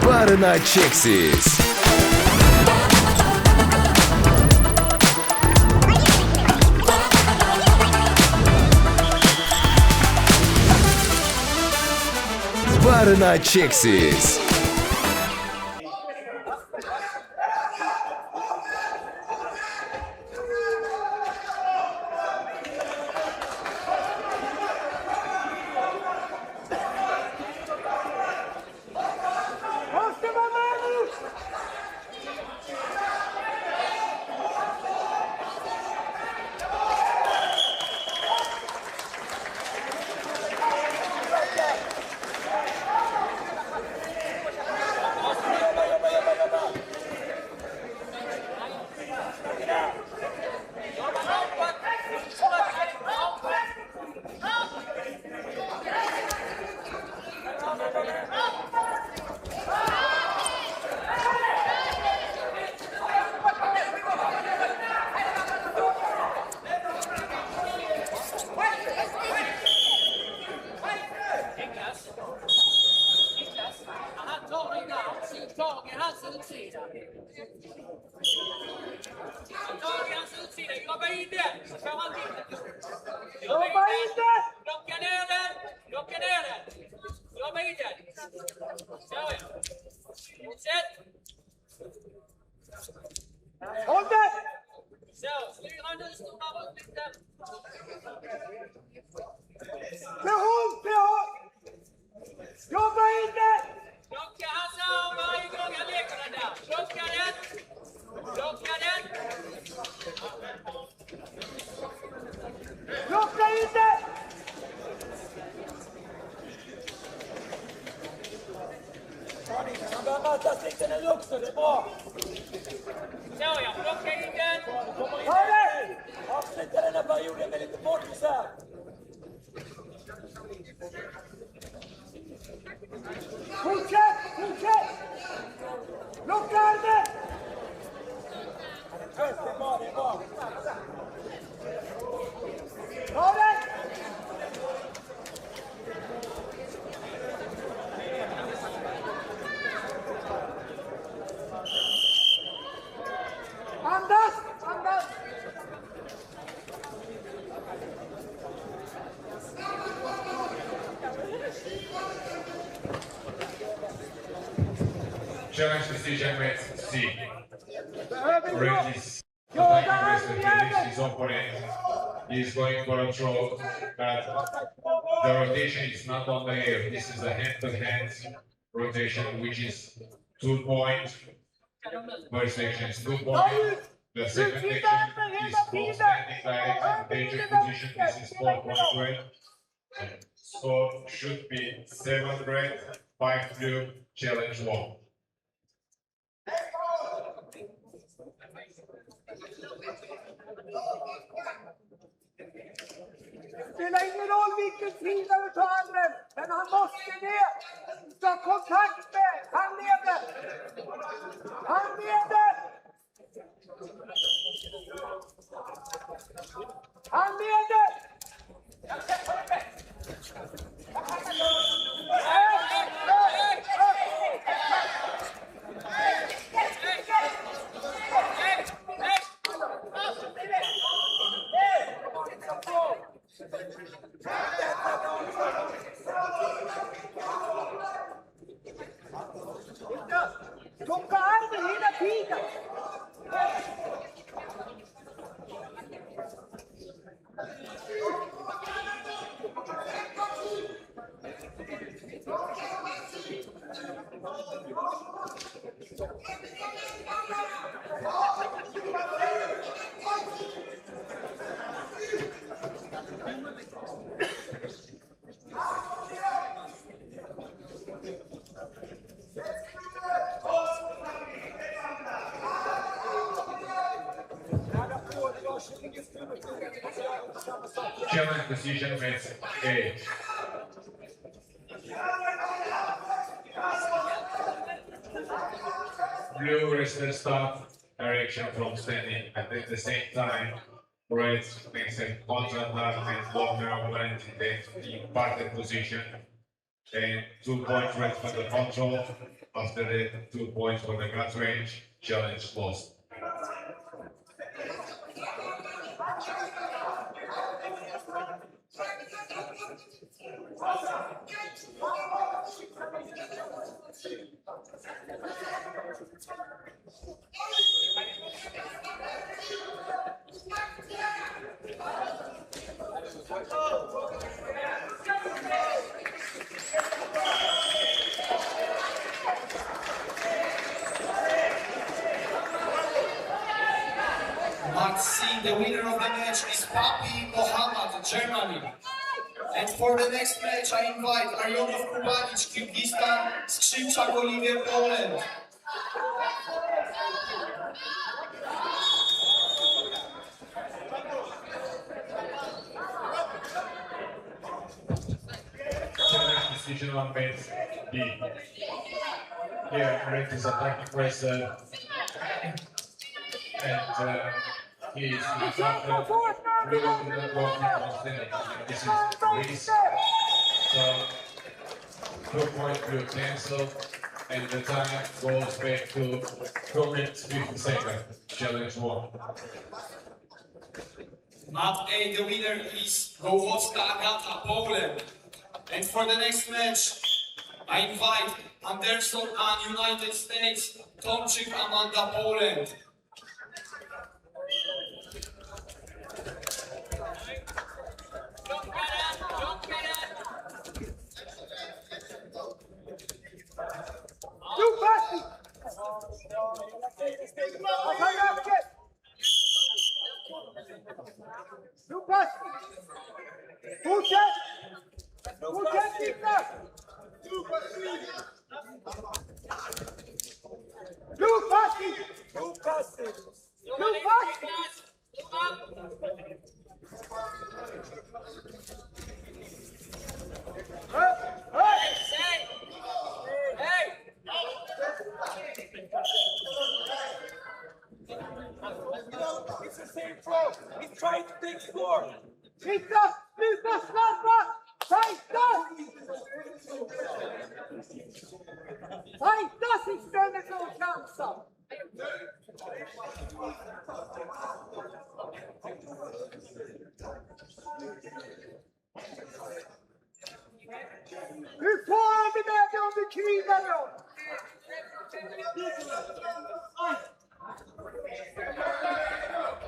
Barına çeksiz. Barına çeksiz. Challenge decision with C. Release. His opponent is going for a throw, but the rotation is not on the air. This is a hand-to-hand rotation, which is 2 points. First section is 2 points. The second section is for standing direction, danger position. This is 4.12. Score should be 7 red, 5 blue, challenge 1. Spelar ingen roll vilken sida du tar den, men han måste ner. Ta kontakt med. Han leder. Han leder. Han leder! Tugga armen hela tiden! Challenge decision makes A. Blue wrestler start direction from standing, and at the same time, red makes a counter-attack and block their opponent in parted position. And 2 points red for the control. After the 2 points for the cut range, challenge lost. Let's see, the winner of the match is Papi Mohammed, Germany. And for the next match, I invite Arionov Kubanic, Kyrgyzstan, Skrzynczak, Olivier, Poland. Challenge decision on base B. Here, red is attacking wrestler. And he is after blue walking on standing. This is race. So 2 point blue cancel, and the time goes back to 2 minutes 50 seconds. Challenge 1. Mat A, the winner is Gołowska Agata, Poland. And for the next match, I invite Anderson Ann, United States, Tomczyk Amanda, Poland. Du Basti! Du Basti! Fortsätt! Fortsätt titta! Du Basti! Du Basti! Du Basti! Du Basti! It's the same throw. He's trying to take score. Titta! Sluta snabba! Tajta! Tajta istället för att chansa! Hur får vi med dig om vi krigar då?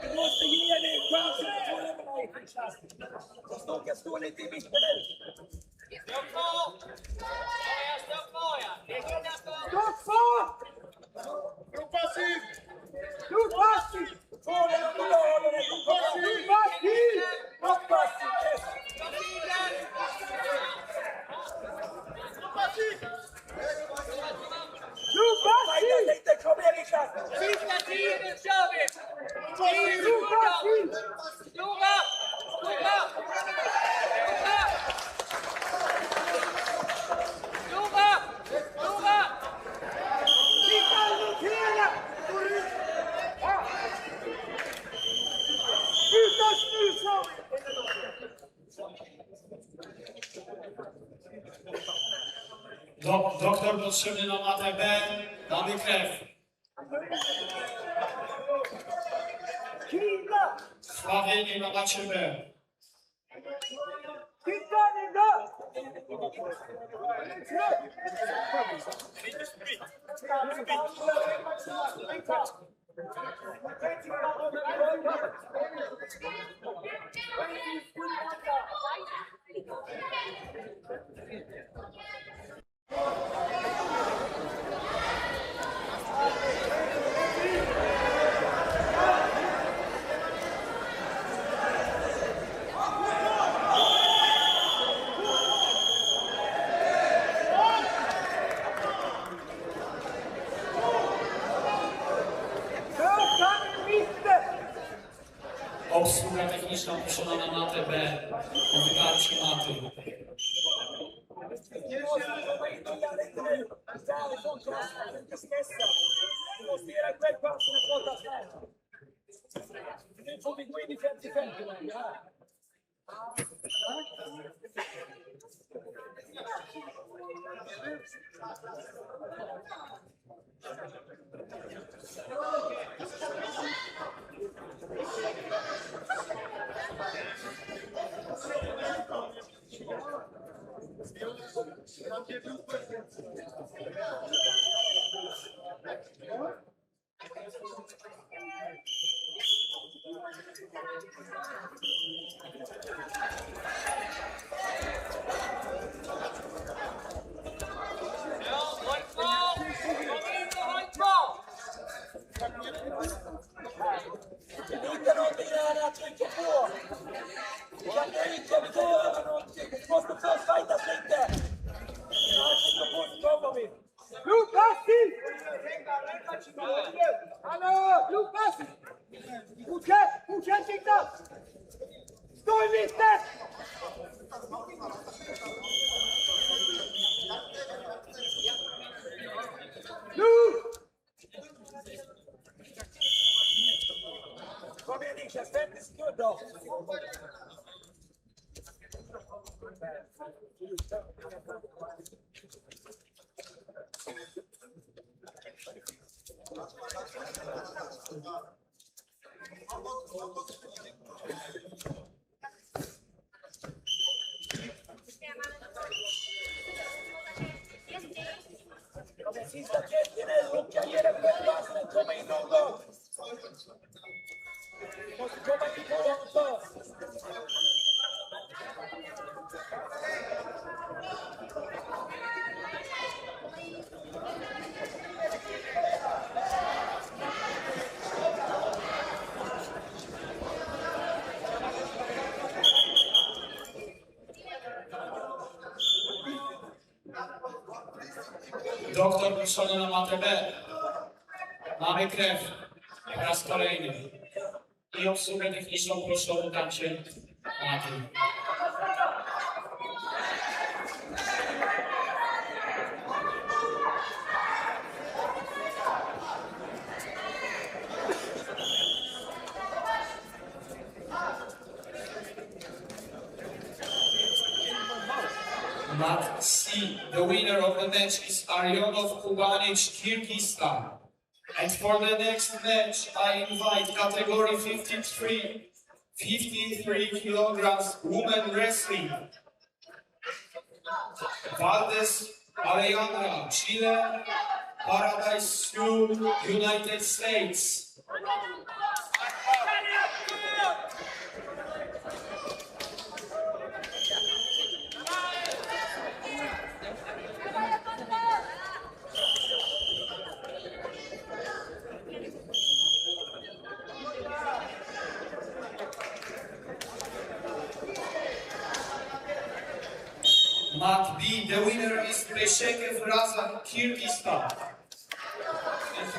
Du måste ge dig chansen att få över dig. Så ska stå lite i mitten. Stå kvar! Du Basti! Du Basti! Få den finalen! Du Basti! Du Basti! Du Basti! Lite, kom igen Niklas! Sista tiden kör vi! Du Basti! Stora! Stora! Stora! Doktor potrzebny na matę B, damy krew. Kina! Krwawienie na macie B. Titaniga! Obsługa techniczna proszona na matę B. Wytarcie maty. Hallå, Lukas! Fortsätt sikta! Stå i mitten! Nu! Kom igen Niklas, 50 sekunder! Sista Jettin och jag ger en självpassen, kom in någon! Måste komma in på honom först! Doktor proszony na matę B. Mamy krew. Po raz kolejny. I obsługę techniczną proszę o utarcie maty. Mat C, the winner of the match is Arionov Kubanic, Kyrgyzstan. And for the next match, I invite category 53 kilograms women wrestling. Valdez Alejandra, Chile, Paradise Sioux, United States. Mat B, the winner is Beyshekiev, Razzak, Kyrgyzstan.